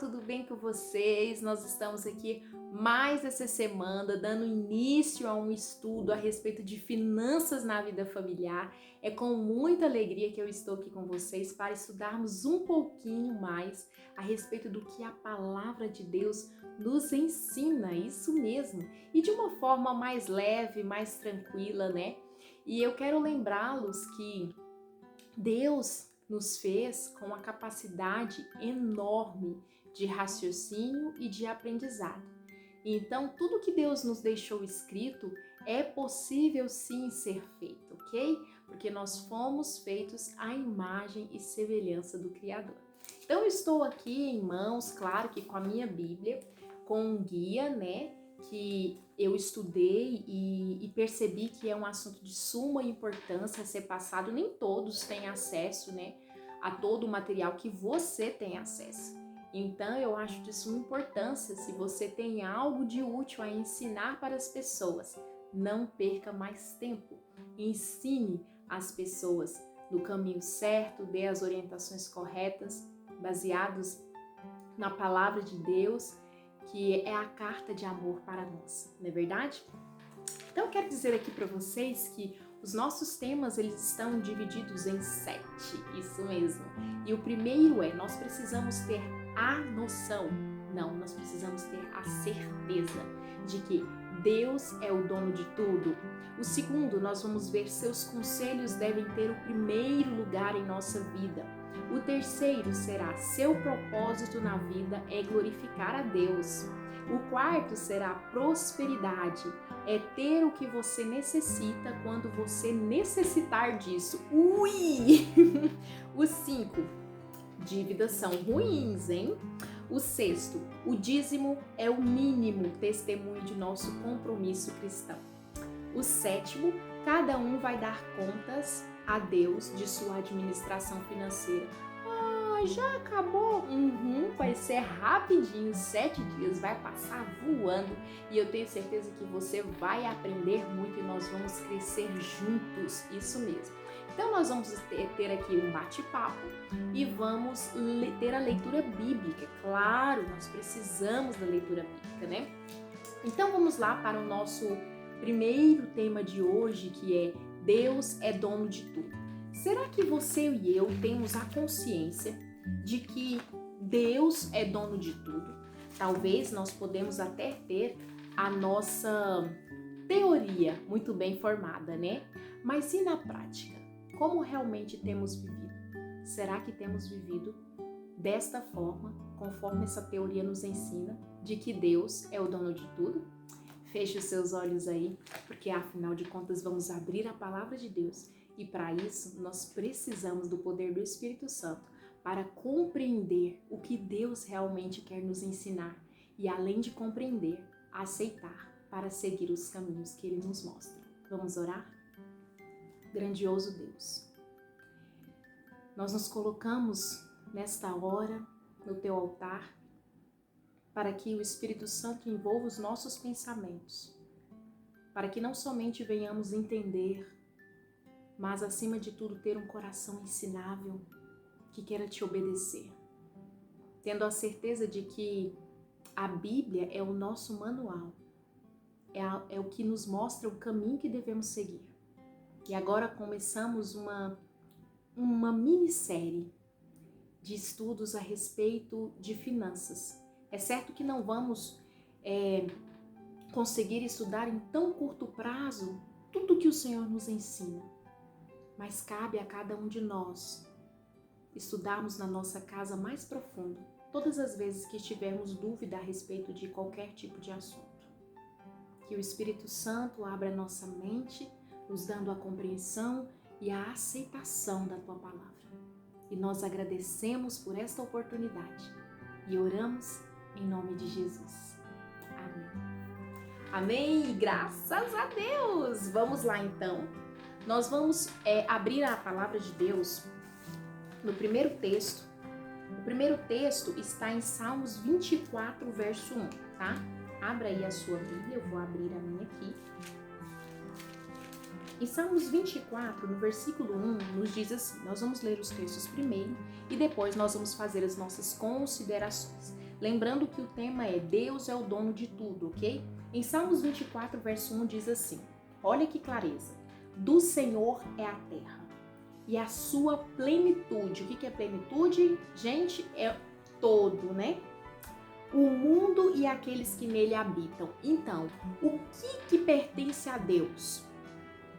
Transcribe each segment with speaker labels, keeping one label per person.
Speaker 1: tudo bem com vocês? Nós estamos aqui mais essa semana dando início a um estudo a respeito de finanças na vida familiar. É com muita alegria que eu estou aqui com vocês para estudarmos um pouquinho mais a respeito do que a palavra de Deus nos ensina, isso mesmo, e de uma forma mais leve, mais tranquila, né? E eu quero lembrá-los que Deus nos fez com uma capacidade enorme de raciocínio e de aprendizado. Então, tudo que Deus nos deixou escrito é possível sim ser feito, ok? Porque nós fomos feitos à imagem e semelhança do Criador. Então, eu estou aqui em mãos, claro que com a minha Bíblia, com um guia, né? Que eu estudei e percebi que é um assunto de suma importância a ser passado. Nem todos têm acesso, né, a todo o material que você tem acesso. Então, eu acho de suma importância, se você tem algo de útil a ensinar para as pessoas, não perca mais tempo. Ensine as pessoas no caminho certo, dê as orientações corretas, baseados na palavra de Deus, que é a carta de amor para nós, não é verdade? Então eu quero dizer aqui para vocês que os nossos temas eles estão divididos em 7, isso mesmo. E o primeiro é, nós precisamos ter a noção, não, nós precisamos ter a certeza de que Deus é o dono de tudo. O segundo, nós vamos ver seus conselhos devem ter o primeiro lugar em nossa vida. O terceiro será seu propósito na vida é glorificar a Deus. O quarto será prosperidade, é ter o que você necessita quando você necessitar disso. Ui! O 5, dívidas são ruins, hein? O 6, o dízimo é o mínimo testemunho de nosso compromisso cristão. O 7, cada um vai dar contas a Deus de sua administração financeira. Ah, já acabou? Vai ser rapidinho, 7 dias, vai passar voando. E eu tenho certeza que você vai aprender muito e nós vamos crescer juntos, isso mesmo. Então nós vamos ter aqui um bate-papo e vamos ter a leitura bíblica. Claro, nós precisamos da leitura bíblica, né? Então vamos lá para o nosso primeiro tema de hoje, que é Deus é dono de tudo. Será que você e eu temos a consciência de que Deus é dono de tudo? Talvez nós podemos até ter a nossa teoria muito bem formada, né? Mas e na prática? Como realmente temos vivido? Será que temos vivido desta forma, conforme essa teoria nos ensina, de que Deus é o dono de tudo? Feche os seus olhos aí, porque afinal de contas vamos abrir a palavra de Deus e para isso nós precisamos do poder do Espírito Santo para compreender o que Deus realmente quer nos ensinar e além de compreender, aceitar para seguir os caminhos que Ele nos mostra. Vamos orar? Grandioso Deus, nós nos colocamos nesta hora no Teu altar para que o Espírito Santo envolva os nossos pensamentos, para que não somente venhamos entender, mas acima de tudo ter um coração ensinável que queira Te obedecer, tendo a certeza de que a Bíblia é o nosso manual, é o que nos mostra o caminho que devemos seguir. E agora começamos uma minissérie de estudos a respeito de finanças. É certo que não vamos conseguir estudar em tão curto prazo tudo que o Senhor nos ensina, mas cabe a cada um de nós estudarmos na nossa casa mais profundo, todas as vezes que tivermos dúvida a respeito de qualquer tipo de assunto. Que o Espírito Santo abra nossa mente, nos dando a compreensão e a aceitação da Tua palavra. E nós agradecemos por esta oportunidade e oramos em nome de Jesus. Amém. Amém. E graças a Deus. Vamos lá então. Nós vamos abrir a palavra de Deus no primeiro texto. O primeiro texto está em Salmos 24, verso 1, tá? Abra aí a sua Bíblia, eu vou abrir a minha aqui. Em Salmos 24, no versículo 1, nos diz assim, nós vamos ler os textos primeiro e depois nós vamos fazer as nossas considerações. Lembrando que o tema é Deus é o dono de tudo, ok? Em Salmos 24, verso 1 diz assim, olha que clareza, do Senhor é a terra e a sua plenitude. O que é plenitude? Gente, é todo, né? O mundo e aqueles que nele habitam. Então, o que pertence a Deus?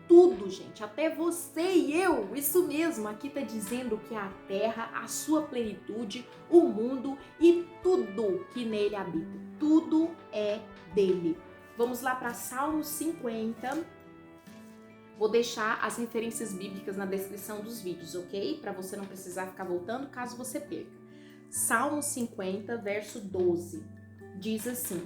Speaker 1: Tudo, gente, até você e eu, isso mesmo, aqui tá dizendo que a terra, a sua plenitude, o mundo e tudo que nele habita, tudo é dele. Vamos lá para Salmo 50, vou deixar as referências bíblicas na descrição dos vídeos, ok? Para você não precisar ficar voltando caso você perca. Salmo 50, verso 12, diz assim,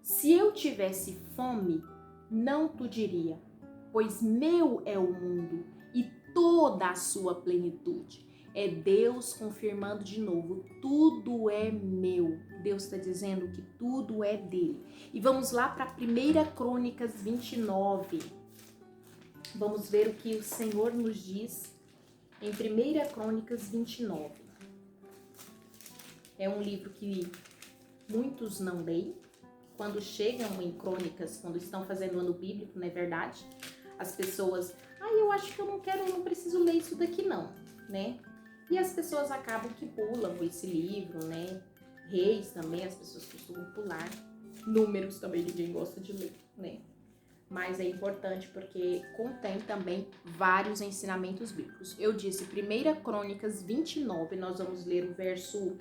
Speaker 1: se eu tivesse fome, não tu diria, pois meu é o mundo e toda a sua plenitude. É Deus confirmando de novo, tudo é meu. Deus está dizendo que tudo é dele. E vamos lá para 1 Crônicas 29. Vamos ver o que o Senhor nos diz em 1 Crônicas 29. É um livro que muitos não leem. Quando chegam em crônicas, quando estão fazendo o ano bíblico, não é verdade? As pessoas, eu acho que eu não preciso ler isso daqui não, né? E as pessoas acabam que pulam esse livro, né? Reis também, as pessoas costumam pular. Números também ninguém gosta de ler, né? Mas é importante porque contém também vários ensinamentos bíblicos. Eu disse 1 Crônicas 29, nós vamos ler o verso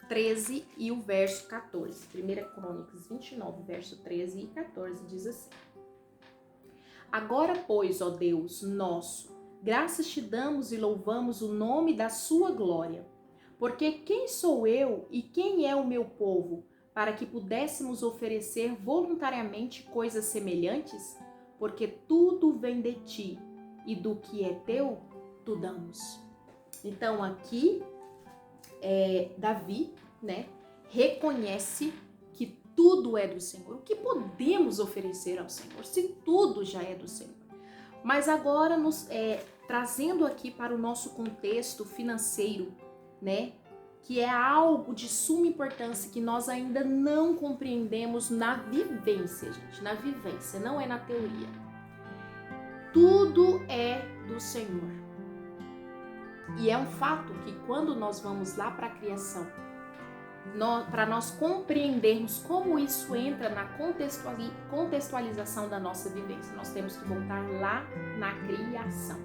Speaker 1: 13 e o verso 14. 1 Crônicas 29, verso 13 e 14 diz assim. Agora, pois, ó Deus nosso, graças te damos e louvamos o nome da sua glória. Porque quem sou eu e quem é o meu povo, para que pudéssemos oferecer voluntariamente coisas semelhantes? Porque tudo vem de ti, e do que é teu, tu damos. Então, aqui, Davi, né, reconhece que tudo é do Senhor. O que podemos oferecer ao Senhor, se tudo já é do Senhor? Mas agora, trazendo aqui para o nosso contexto financeiro, né, que é algo de suma importância que nós ainda não compreendemos na vivência, gente, na vivência, não é na teoria. Tudo é do Senhor. E é um fato que quando nós vamos lá para a criação, para nós compreendermos como isso entra na contextualização da nossa vivência, nós temos que voltar lá na criação.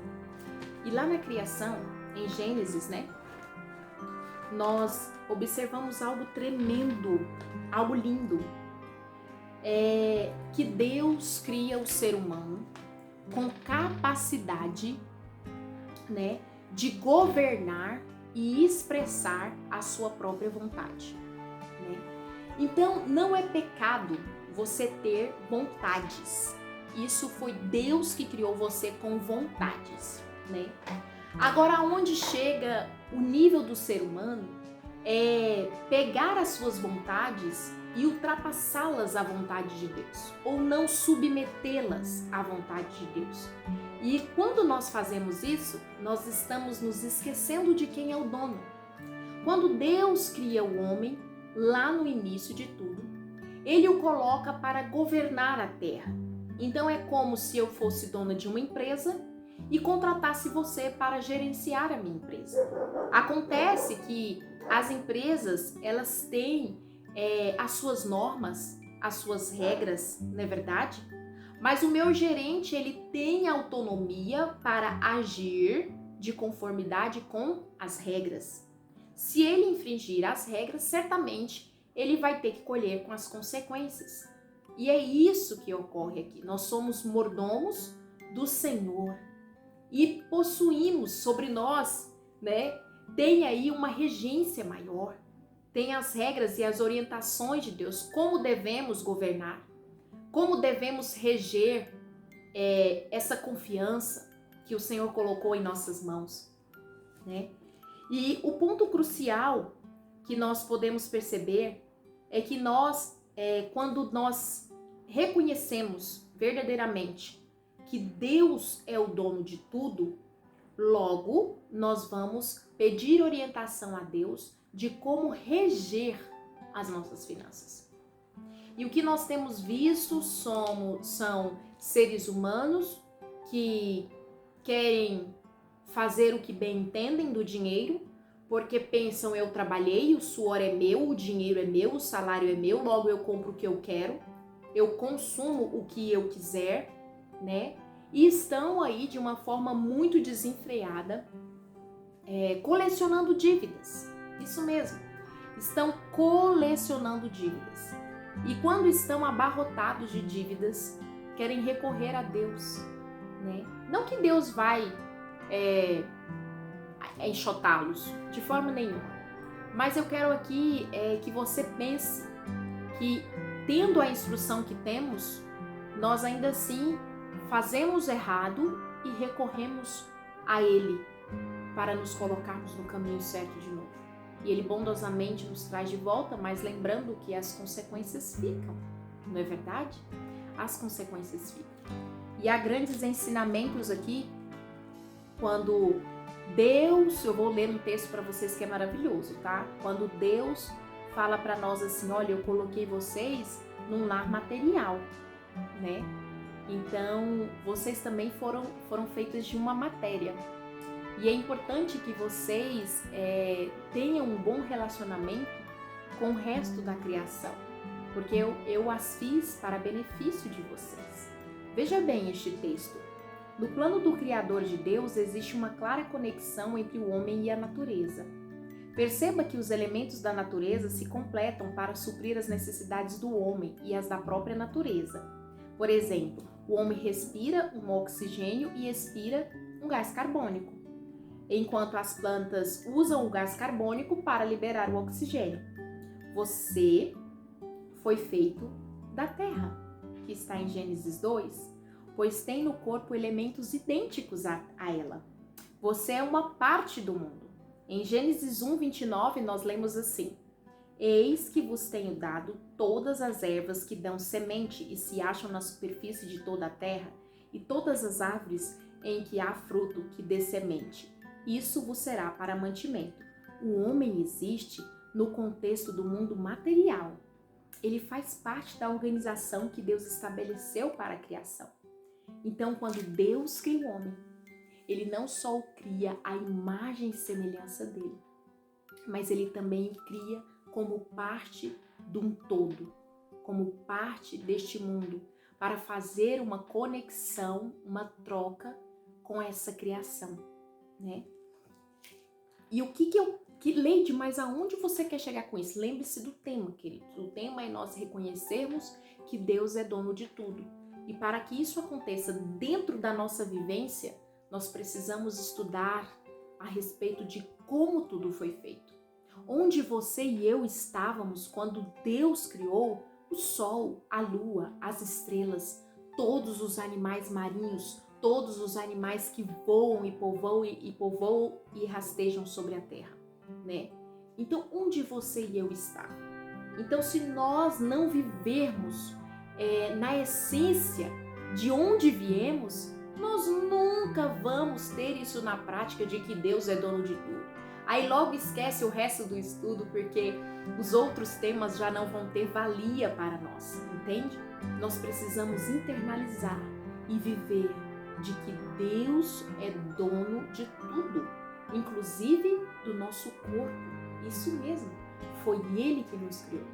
Speaker 1: E lá na criação, em Gênesis, né, nós observamos algo tremendo, algo lindo. Que Deus cria o ser humano com capacidade, né, de governar e expressar a sua própria vontade, né? Então, não é pecado você ter vontades. Isso foi Deus que criou você com vontades, né? Agora, onde chega o nível do ser humano é pegar as suas vontades e ultrapassá-las à vontade de Deus, ou não submetê-las à vontade de Deus. E quando nós fazemos isso, nós estamos nos esquecendo de quem é o dono. Quando Deus cria o homem, lá no início de tudo, ele o coloca para governar a terra. Então é como se eu fosse dona de uma empresa e contratasse você para gerenciar a minha empresa. Acontece que as empresas, elas têm as suas normas, as suas regras, não é verdade? Mas o meu gerente, ele tem autonomia para agir de conformidade com as regras. Se ele infringir as regras, certamente ele vai ter que colher com as consequências. E é isso que ocorre aqui. Nós somos mordomos do Senhor e possuímos sobre nós, né? Tem aí uma regência maior. Tem as regras e as orientações de Deus, como devemos governar. Como devemos reger essa confiança que o Senhor colocou em nossas mãos, né? E o ponto crucial que nós podemos perceber é que quando nós reconhecemos verdadeiramente que Deus é o dono de tudo, logo nós vamos pedir orientação a Deus de como reger as nossas finanças. E o que nós temos visto são seres humanos que querem fazer o que bem entendem do dinheiro, porque pensam: eu trabalhei, o suor é meu, o dinheiro é meu, o salário é meu, logo eu compro o que eu quero, eu consumo o que eu quiser, né? E estão aí de uma forma muito desenfreada, colecionando dívidas. Isso mesmo, estão colecionando dívidas. E quando estão abarrotados de dívidas, querem recorrer a Deus, né? Não que Deus vai enxotá-los, de forma nenhuma. Mas eu quero aqui que você pense que, tendo a instrução que temos, nós ainda assim fazemos errado e recorremos a Ele para nos colocarmos no caminho certo de novo. E Ele bondosamente nos traz de volta, mas lembrando que as consequências ficam, não é verdade? As consequências ficam. E há grandes ensinamentos aqui, quando Deus, eu vou ler um texto para vocês que é maravilhoso, tá? Quando Deus fala para nós assim: olha, eu coloquei vocês num lar material, né? Então, vocês também foram feitos de uma matéria. E é importante que vocês tenham um bom relacionamento com o resto da criação, porque eu as fiz para benefício de vocês. Veja bem este texto. No plano do Criador de Deus existe uma clara conexão entre o homem e a natureza. Perceba que os elementos da natureza se completam para suprir as necessidades do homem e as da própria natureza. Por exemplo, o homem respira um oxigênio e expira um gás carbônico, enquanto as plantas usam o gás carbônico para liberar o oxigênio. Você foi feito da terra, que está em Gênesis 2, pois tem no corpo elementos idênticos a ela. Você é uma parte do mundo. Em Gênesis 1:29, nós lemos assim: eis que vos tenho dado todas as ervas que dão semente e se acham na superfície de toda a terra, e todas as árvores em que há fruto que dê semente. Isso vos será para mantimento. O homem existe no contexto do mundo material. Ele faz parte da organização que Deus estabeleceu para a criação. Então, quando Deus cria o homem, Ele não só o cria à imagem e semelhança dele, mas Ele também o cria como parte de um todo, como parte deste mundo, para fazer uma conexão, uma troca com essa criação, né? E o Leide, mas aonde você quer chegar com isso? Lembre-se do tema, queridos. O tema é nós reconhecermos que Deus é dono de tudo. E para que isso aconteça dentro da nossa vivência, nós precisamos estudar a respeito de como tudo foi feito. Onde você e eu estávamos quando Deus criou o sol, a lua, as estrelas, todos os animais marinhos, todos os animais que voam e povoam e rastejam sobre a terra, né? Então, onde você e eu estávamos? Então, se nós não vivermos na essência de onde viemos, nós nunca vamos ter isso na prática de que Deus é dono de tudo. Aí logo esquece o resto do estudo, porque os outros temas já não vão ter valia para nós, entende? Nós precisamos internalizar e viver de que Deus é dono de tudo, inclusive do nosso corpo. Isso mesmo, foi Ele que nos criou.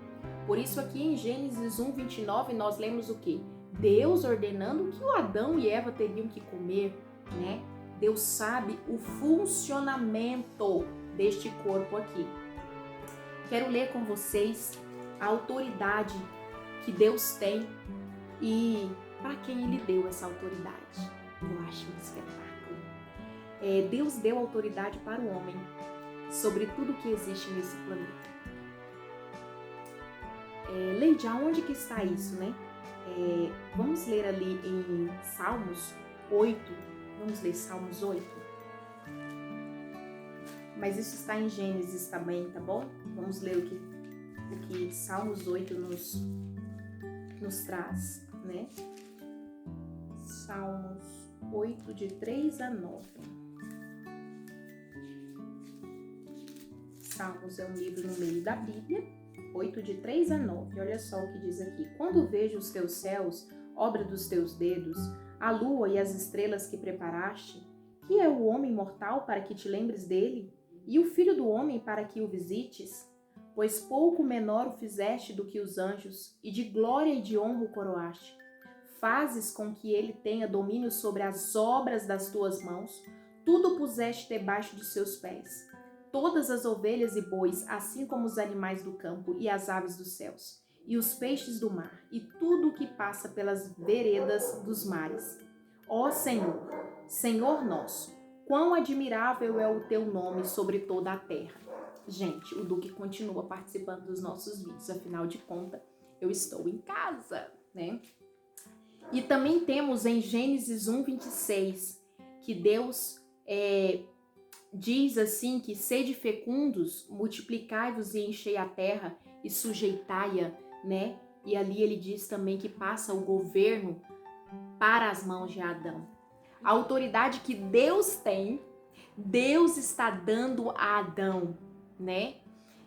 Speaker 1: Por isso aqui em Gênesis 1:29 nós lemos o quê? Deus ordenando que o Adão e Eva teriam que comer, né? Deus sabe o funcionamento deste corpo aqui. Quero ler com vocês a autoridade que Deus tem e para quem Ele deu essa autoridade. Eu acho um espetáculo. Deus deu autoridade para o homem sobre tudo que existe nesse planeta. Leide, aonde que está isso, né? Vamos ler ali em Salmos 8. Vamos ler Salmos 8. Mas isso está em Gênesis também, tá bom? Vamos ler o que Salmos 8 nos traz, né? Salmos 8, de 3 a 9. Salmos é um livro no meio da Bíblia 8, de 3 a 9. Olha só o que diz aqui. Quando vejo os teus céus, obra dos teus dedos, a lua e as estrelas que preparaste, que é o homem mortal para que te lembres dele, e o filho do homem para que o visites? Pois pouco menor o fizeste do que os anjos, e de glória e de honra o coroaste. Fazes com que ele tenha domínio sobre as obras das tuas mãos, tudo puseste debaixo de seus pés. Todas as ovelhas e bois, assim como os animais do campo e as aves dos céus, e os peixes do mar, e tudo o que passa pelas veredas dos mares. Ó Senhor, Senhor nosso, quão admirável é o teu nome sobre toda a terra. Gente, o Duque continua participando dos nossos vídeos, afinal de contas, eu estou em casa, né? E também temos em Gênesis 1:26, que Deus diz assim que sede fecundos, multiplicai-vos e enchei a terra e sujeitai-a, né? E ali ele diz também que passa o governo para as mãos de Adão. A autoridade que Deus tem, Deus está dando a Adão, né?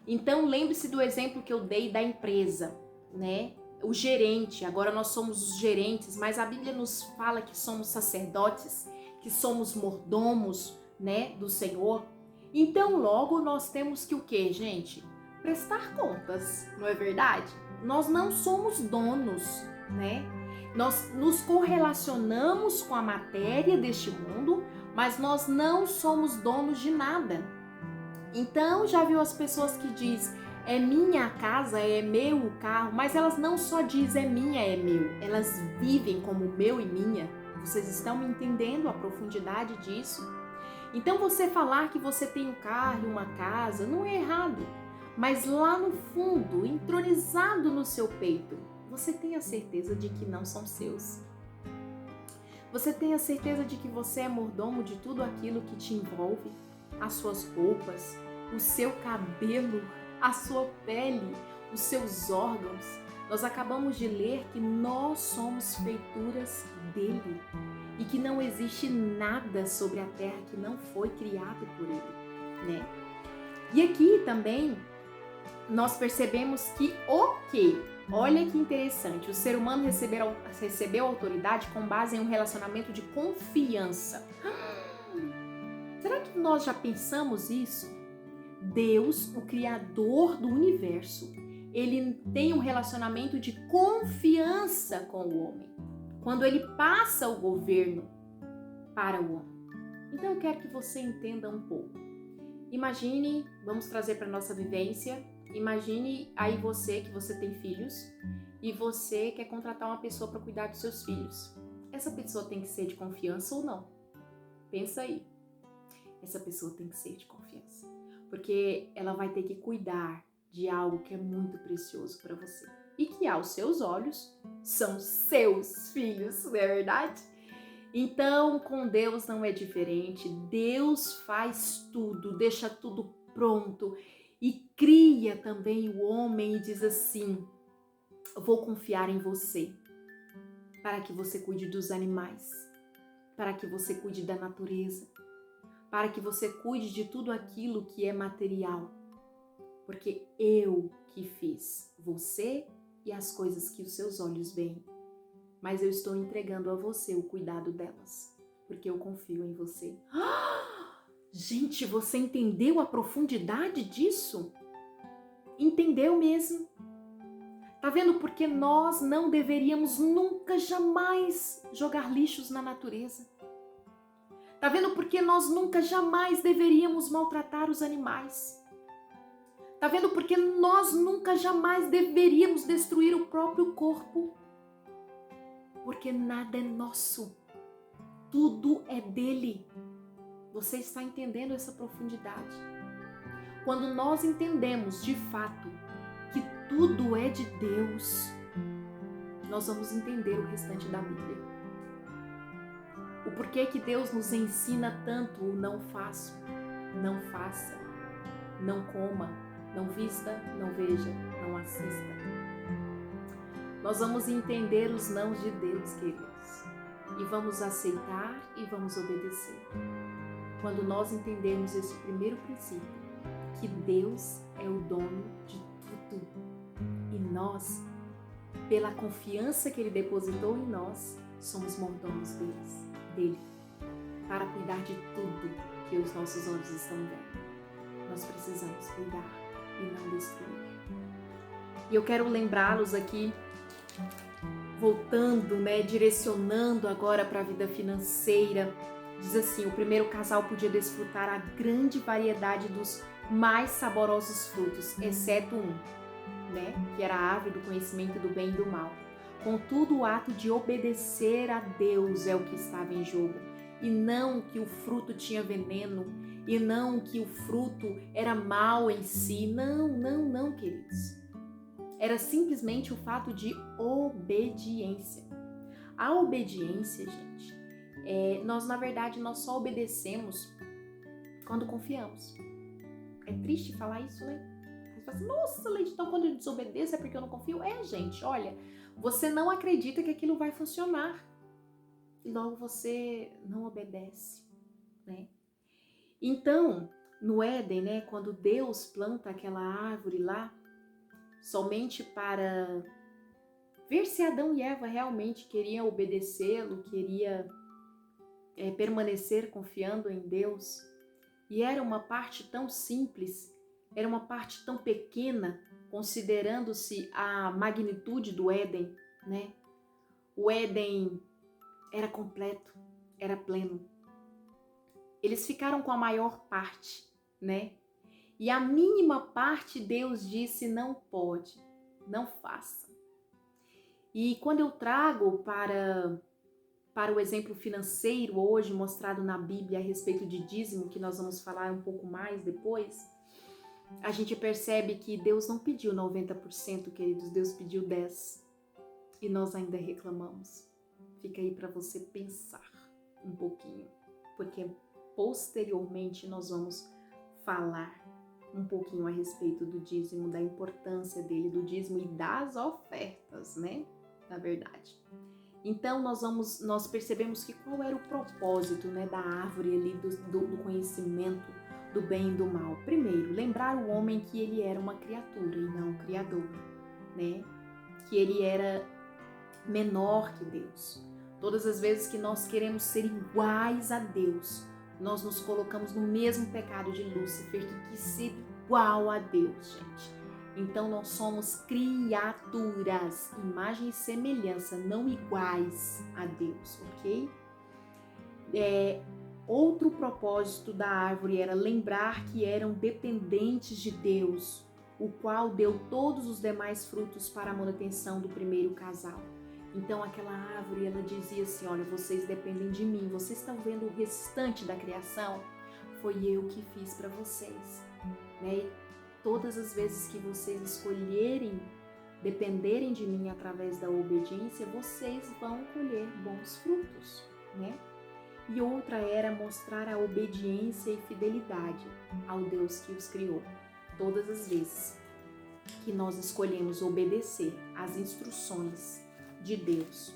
Speaker 1: Então lembre-se do exemplo que eu dei da empresa, né? O gerente, agora nós somos os gerentes, mas a Bíblia nos fala que somos sacerdotes, que somos mordomos, né, do Senhor. Então logo nós temos que o quê, gente? Prestar contas, não é verdade? Nós não somos donos, né? Nós nos correlacionamos com a matéria deste mundo, mas nós não somos donos de nada. Então já viu as pessoas que dizem é minha a casa, é meu o carro, mas elas não só dizem é minha, é meu, elas vivem como meu e minha. Vocês estão me entendendo a profundidade disso? Então você falar que você tem um carro e uma casa não é errado, mas lá no fundo, entronizado no seu peito, você tem a certeza de que não são seus. Você tem a certeza de que você é mordomo de tudo aquilo que te envolve, as suas roupas, o seu cabelo, a sua pele, os seus órgãos. Nós acabamos de ler que nós somos feituras dele e que não existe nada sobre a terra que não foi criado por ele, né? E aqui também nós percebemos que olha que interessante, o ser humano recebeu autoridade com base em um relacionamento de confiança. Será que nós já pensamos isso? Deus, o Criador do universo, ele tem um relacionamento de confiança com o homem, quando ele passa o governo para o homem. Então eu quero que você entenda um pouco. Imagine, vamos trazer para a nossa vivência, imagine aí você que você tem filhos e você quer contratar uma pessoa para cuidar dos seus filhos. Essa pessoa tem que ser de confiança ou não? Pensa aí. Essa pessoa tem que ser de confiança, porque ela vai ter que cuidar de algo que é muito precioso para você e que aos seus olhos são seus filhos, não é verdade? Então, com Deus não é diferente. Deus faz tudo, deixa tudo pronto e cria também o homem e diz assim: vou confiar em você para que você cuide dos animais, para que você cuide da natureza, para que você cuide de tudo aquilo que é material, porque eu que fiz você e as coisas que os seus olhos veem, mas eu estou entregando a você o cuidado delas, porque eu confio em você. Gente, você entendeu a profundidade disso? Entendeu mesmo? Tá vendo? Porque nós não deveríamos nunca, jamais jogar lixos na natureza. Tá vendo? Porque nós nunca, jamais deveríamos maltratar os animais. Tá vendo? Porque nós nunca, jamais deveríamos destruir o próprio corpo. Porque nada é nosso. Tudo é dele. Você está entendendo essa profundidade? Quando nós entendemos de fato que tudo é de Deus, nós vamos entender o restante da Bíblia. O porquê que Deus nos ensina tanto o não faço, não faça, não coma, não vista, não veja, não assista. Nós vamos entender os nãos de Deus, queridos, e vamos aceitar e vamos obedecer. Quando nós entendermos esse primeiro princípio, que Deus é o dono de tudo, nós, pela confiança que Ele depositou em nós, somos mordomos dele, para cuidar de tudo que os nossos olhos estão vendo. Nós precisamos cuidar e não destruir. E eu quero lembrá-los aqui, voltando, direcionando agora para a vida financeira. Diz assim, o primeiro casal podia desfrutar a grande variedade dos mais saborosos frutos, exceto um, que era a árvore do conhecimento do bem e do mal. Contudo, o ato de obedecer a Deus é o que estava em jogo, e não que o fruto tinha veneno, e não que o fruto era mal em si. Não, queridos. Era simplesmente o fato de obediência. A obediência, gente, nós só obedecemos quando confiamos. É triste falar isso, né? Você fala assim, nossa, Leide, então quando eu desobedeço é porque eu não confio? Gente, olha, você não acredita que aquilo vai funcionar. E logo você não obedece, Então, no Éden, quando Deus planta aquela árvore lá, somente para ver se Adão e Eva realmente queriam obedecê-lo, queria permanecer confiando em Deus. E era uma parte tão simples, era uma parte tão pequena, considerando-se a magnitude do Éden, O Éden era completo, era pleno. Eles ficaram com a maior parte, E a mínima parte Deus disse, não pode, não faça. E quando eu trago para o exemplo financeiro hoje mostrado na Bíblia a respeito de dízimo, que nós vamos falar um pouco mais depois, a gente percebe que Deus não pediu 90%, queridos, Deus pediu 10%. E nós ainda reclamamos. Fica aí para você pensar um pouquinho, porque posteriormente nós vamos falar um pouquinho a respeito do dízimo, da importância dele, do dízimo e das ofertas, Na verdade. Então nós percebemos que qual era o propósito, da árvore ali do conhecimento do bem e do mal. Primeiro, lembrar o homem que ele era uma criatura e não um criador, Que ele era menor que Deus. Todas as vezes que nós queremos ser iguais a Deus, nós nos colocamos no mesmo pecado de Lúcifer, que quis ser igual a Deus, gente. Então nós somos criaturas, imagem e semelhança, não iguais a Deus, ok? Outro propósito da árvore era lembrar que eram dependentes de Deus, o qual deu todos os demais frutos para a manutenção do primeiro casal. Então aquela árvore, ela dizia assim, olha, vocês dependem de mim, vocês estão vendo o restante da criação? Foi eu que fiz para vocês, Todas as vezes que vocês escolherem dependerem de mim através da obediência, vocês vão colher bons frutos, E outra era mostrar a obediência e fidelidade ao Deus que os criou. Todas as vezes que nós escolhemos obedecer às instruções de Deus,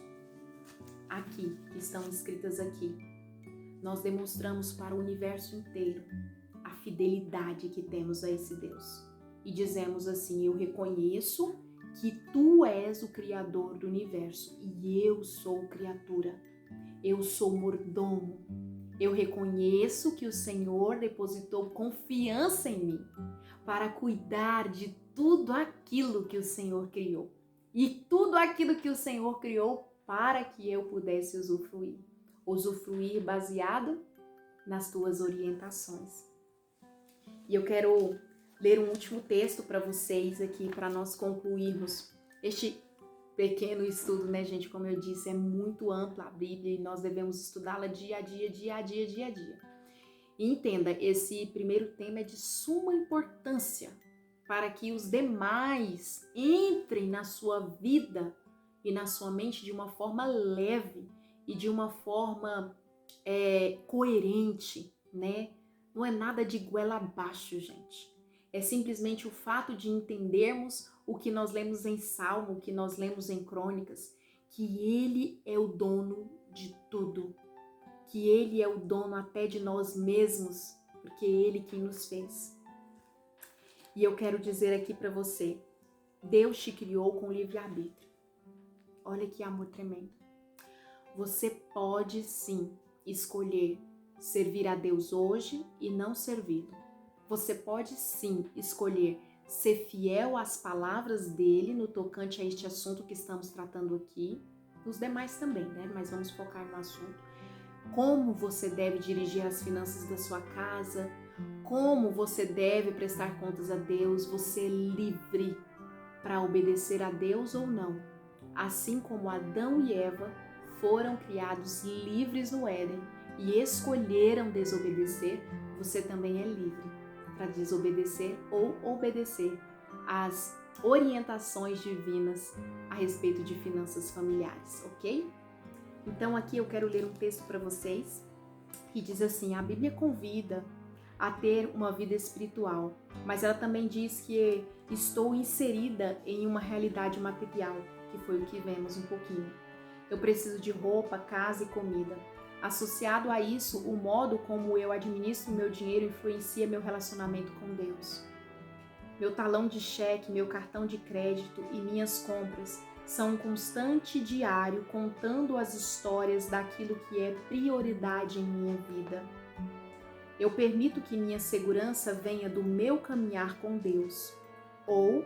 Speaker 1: aqui, que estão escritas aqui, nós demonstramos para o universo inteiro a fidelidade que temos a esse Deus. E dizemos assim, eu reconheço que tu és o Criador do universo e eu sou criatura, eu sou mordomo. Eu reconheço que o Senhor depositou confiança em mim para cuidar de tudo aquilo que o Senhor criou. E tudo aquilo que o Senhor criou para que eu pudesse usufruir. Usufruir baseado nas tuas orientações. E eu quero ler um último texto para vocês aqui, para nós concluirmos este pequeno estudo, gente? Como eu disse, é muito ampla a Bíblia e nós devemos estudá-la dia a dia. E entenda, esse primeiro tema é de suma importância para que os demais entrem na sua vida e na sua mente de uma forma leve e de uma forma coerente, Não é nada de goela abaixo, gente. É simplesmente o fato de entendermos o que nós lemos em Salmo, o que nós lemos em Crônicas, que Ele é o dono de tudo, que Ele é o dono até de nós mesmos, porque é Ele quem nos fez. E eu quero dizer aqui para você Deus te criou com livre-arbítrio. Olha que amor tremendo. Você pode sim escolher servir a Deus hoje e não servi-lo. Você pode sim escolher ser fiel às palavras dele no tocante a este assunto que estamos tratando aqui. Os demais também, né? Mas vamos focar no assunto. Como você deve dirigir as finanças da sua casa, como você deve prestar contas a Deus. Você é livre para obedecer a Deus ou não. Assim como Adão e Eva foram criados livres no Éden e escolheram desobedecer, você também é livre para desobedecer ou obedecer às orientações divinas a respeito de finanças familiares, ok? Então aqui eu quero ler um texto para vocês que diz assim: a Bíblia convida a ter uma vida espiritual, mas ela também diz que estou inserida em uma realidade material, que foi o que vemos um pouquinho. Eu preciso de roupa, casa e comida. Associado a isso, o modo como eu administro meu dinheiro influencia meu relacionamento com Deus. Meu talão de cheque, meu cartão de crédito e minhas compras são um constante diário contando as histórias daquilo que é prioridade em minha vida. Eu permito que minha segurança venha do meu caminhar com Deus, ou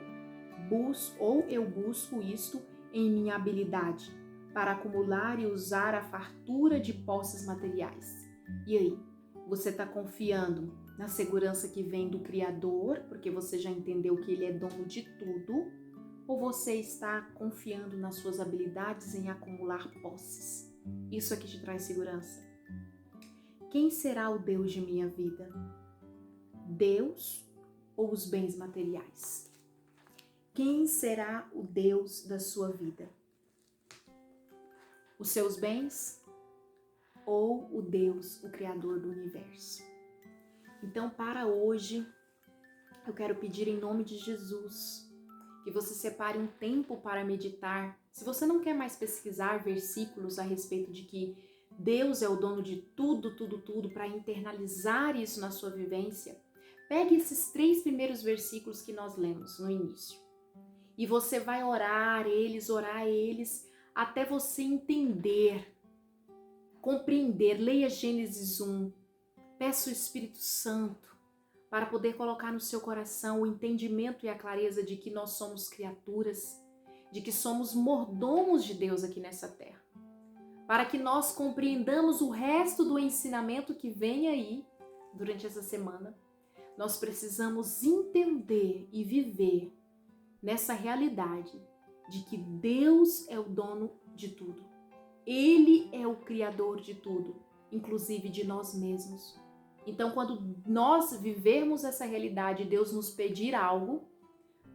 Speaker 1: eu busco isto em minha habilidade para acumular e usar a fartura de posses materiais. E aí, você está confiando na segurança que vem do Criador, porque você já entendeu que Ele é dono de tudo, ou você está confiando nas suas habilidades em acumular posses? Isso aqui te traz segurança. Quem será o Deus de minha vida? Deus ou os bens materiais? Quem será o Deus da sua vida? Os seus bens ou o Deus, o Criador do universo? Então, para hoje, eu quero pedir em nome de Jesus que você separe um tempo para meditar. Se você não quer mais pesquisar versículos a respeito de que Deus é o dono de tudo, para internalizar isso na sua vivência, pegue esses 3 primeiros versículos que nós lemos no início. E você vai orar eles, até você entender, compreender. Leia Gênesis 1. Peça o Espírito Santo para poder colocar no seu coração o entendimento e a clareza de que nós somos criaturas, de que somos mordomos de Deus aqui nessa terra. Para que nós compreendamos o resto do ensinamento que vem aí durante essa semana, nós precisamos entender e viver nessa realidade de que Deus é o dono de tudo. Ele é o criador de tudo, inclusive de nós mesmos. Então, quando nós vivermos essa realidade, Deus nos pedir algo,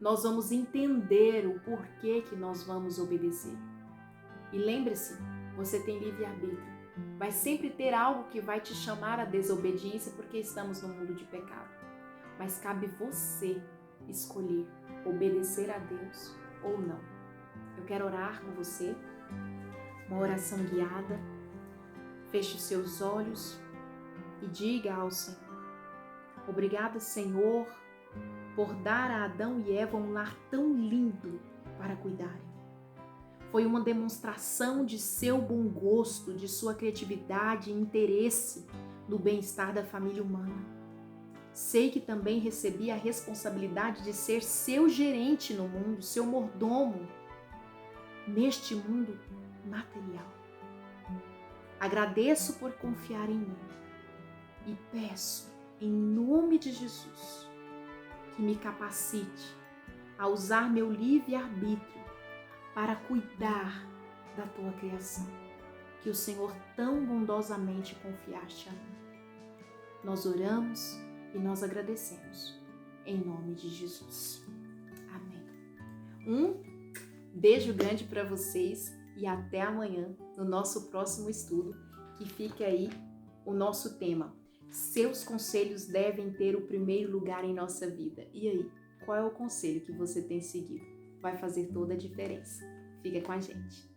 Speaker 1: nós vamos entender o porquê que nós vamos obedecer. E lembre-se, você tem livre-arbítrio. Vai sempre ter algo que vai te chamar à desobediência porque estamos no mundo de pecado. Mas cabe você escolher obedecer a Deus ou não. Eu quero orar com você, uma oração guiada. Feche os seus olhos e diga ao Senhor: obrigada, Senhor, por dar a Adão e Eva um lar tão lindo para cuidarem. Foi uma demonstração de seu bom gosto, de sua criatividade e interesse no bem-estar da família humana. Sei que também recebi a responsabilidade de ser seu gerente no mundo, seu mordomo neste mundo material. Agradeço por confiar em mim e peço, em nome de Jesus, que me capacite a usar meu livre-arbítrio para cuidar da tua criação, que o Senhor tão bondosamente confiaste a mim. Nós oramos e nós agradecemos, em nome de Jesus. Amém. Um beijo grande para vocês e até amanhã no nosso próximo estudo, que fica aí o nosso tema: seus conselhos devem ter o primeiro lugar em nossa vida. E aí, qual é o conselho que você tem seguido? Vai fazer toda a diferença. Fica com a gente.